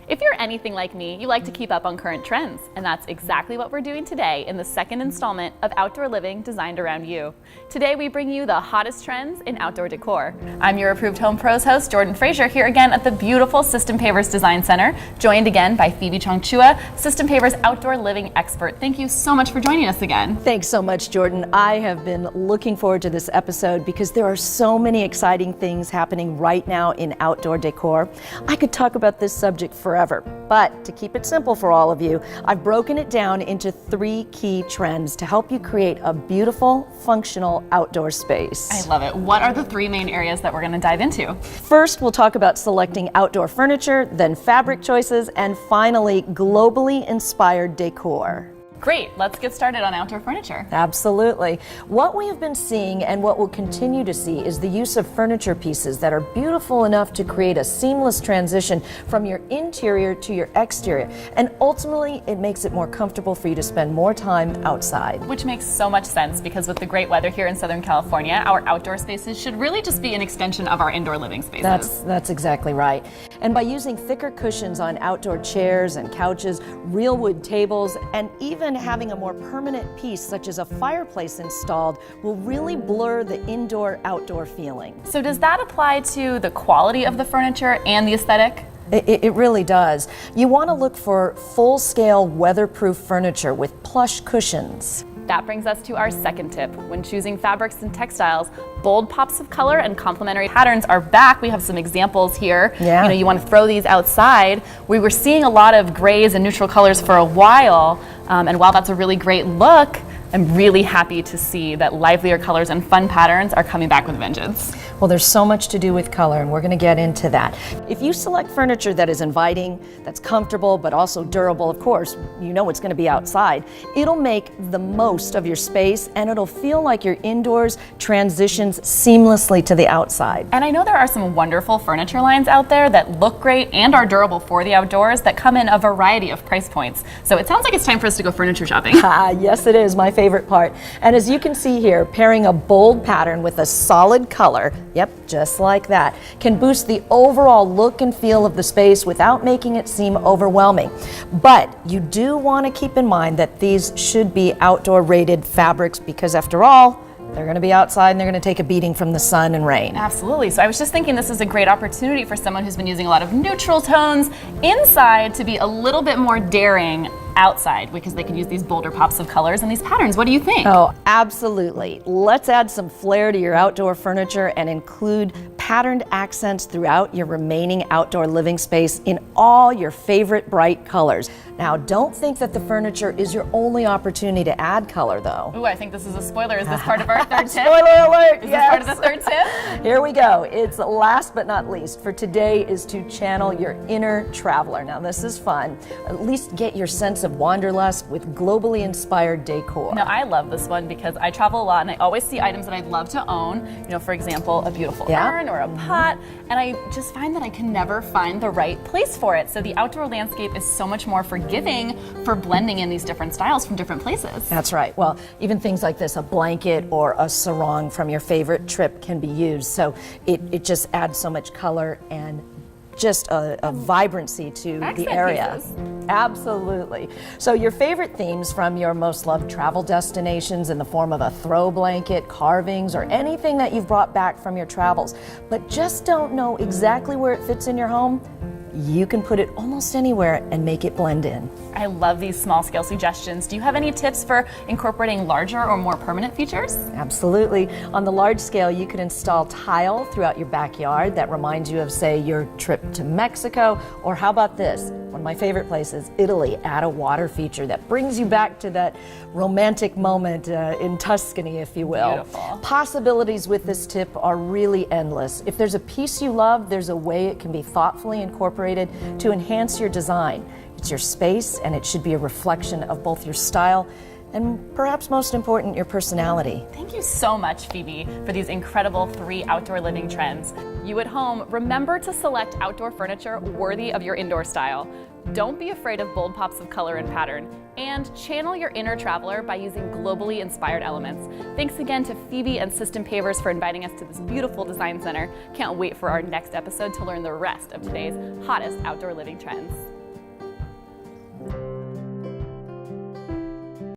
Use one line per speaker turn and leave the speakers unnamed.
If you're anything like me, you like to keep up on current trends, and that's exactly what we're doing today in the second installment of Outdoor Living Designed Around You. Today we bring you the hottest trends in outdoor decor. I'm your approved Home Pros host, Jordan Fraiser, here again at the beautiful System Pavers Design Center, joined again by Phoebe Chongchua, System Pavers outdoor living expert. Thank you so much for joining us again.
Thanks so much, Jordan. I have been looking forward to this episode because there are so many exciting things happening right now in outdoor decor. I could talk about this subject forever, but to keep it simple for all of you, I've broken it down into 3 key trends to help you create a beautiful, functional outdoor space.
I love it. What are the 3 main areas that we're going to dive into?
First, we'll talk about selecting outdoor furniture, then fabric choices, and finally, globally inspired decor.
Great, let's get started on outdoor furniture.
Absolutely. What we have been seeing and what we'll continue to see is the use of furniture pieces that are beautiful enough to create a seamless transition from your interior to your exterior. And ultimately, it makes it more comfortable for you to spend more time outside.
Which makes so much sense because with the great weather here in Southern California, our outdoor spaces should really just be an extension of our indoor living spaces.
That's exactly right. And by using thicker cushions on outdoor chairs and couches, real wood tables, and even having a more permanent piece such as a fireplace installed will really blur the indoor-outdoor feeling.
So does that apply to the quality of the furniture and the aesthetic?
It really does. You want to look for full-scale weatherproof furniture with plush cushions.
That brings us to our second tip. When choosing fabrics and textiles, bold pops of color and complementary patterns are back. We have some examples here.
Yeah.
You want to throw these outside. We were seeing a lot of grays and neutral colors for a while, and while that's a really great look, I'm really happy to see that livelier colors and fun patterns are coming back with vengeance.
Well, there's so much to do with color, and we're going to get into that. If you select furniture that is inviting, that's comfortable, but also durable, of course, you know it's going to be outside, it'll make the most of your space, and it'll feel like your indoors transitions seamlessly to the outside.
And I know there are some wonderful furniture lines out there that look great and are durable for the outdoors that come in a variety of price points. So it sounds like it's time for us to go furniture shopping.
Yes, it is my favorite part. And as you can see here, pairing a bold pattern with a solid color, yep, just like that, can boost the overall look and feel of the space without making it seem overwhelming. But you do want to keep in mind that these should be outdoor rated fabrics because after all, they're going to be outside and they're going to take a beating from the sun and rain.
Absolutely. So I was just thinking this is a great opportunity for someone who's been using a lot of neutral tones inside to be a little bit more daring outside because they can use these bolder pops of colors and these patterns. What do you think?
Oh, absolutely. Let's add some flair to your outdoor furniture and include patterned accents throughout your remaining outdoor living space in all your favorite bright colors. Now, don't think that the furniture is your only opportunity to add color, though.
Ooh, I think this is a spoiler. Is this part of our third tip?
Spoiler alert!
Is
Yes.
this part of the third tip?
Here we go. It's last but not least for today is to channel your inner traveler. Now, this is fun. At least get your sense of wanderlust with globally inspired decor.
Now, I love this one because I travel a lot and I always see items that I'd love to own. For example, a beautiful urn or a pot, and I just find that I can never find the right place for it. So the outdoor landscape is so much more forgiving for blending in these different styles from different places.
That's right. Well, even things like this, a blanket or a sarong from your favorite trip can be used. So it just adds so much color and just a vibrancy to the area.
Pieces.
Absolutely. So your favorite themes from your most loved travel destinations in the form of a throw blanket, carvings, or anything that you've brought back from your travels, but just don't know exactly where it fits in your home, you can put it almost anywhere and make it blend in.
I love these small scale suggestions. Do you have any tips for incorporating larger or more permanent features?
Absolutely. On the large scale, you could install tile throughout your backyard that reminds you of, say, your trip to Mexico, or how about this? One of my favorite places, Italy. Add a water feature that brings you back to that romantic moment in Tuscany, if you will.
Beautiful.
Possibilities with this tip are really endless. If there's a piece you love, there's a way it can be thoughtfully incorporated to enhance your design. It's your space, and it should be a reflection of both your style and perhaps most important, your personality.
Thank you so much, Phoebe, for these incredible 3 outdoor living trends. You at home, remember to select outdoor furniture worthy of your indoor style. Don't be afraid of bold pops of color and pattern, and channel your inner traveler by using globally inspired elements. Thanks again to Phoebe and System Pavers for inviting us to this beautiful design center. Can't wait for our next episode to learn the rest of today's hottest outdoor living trends.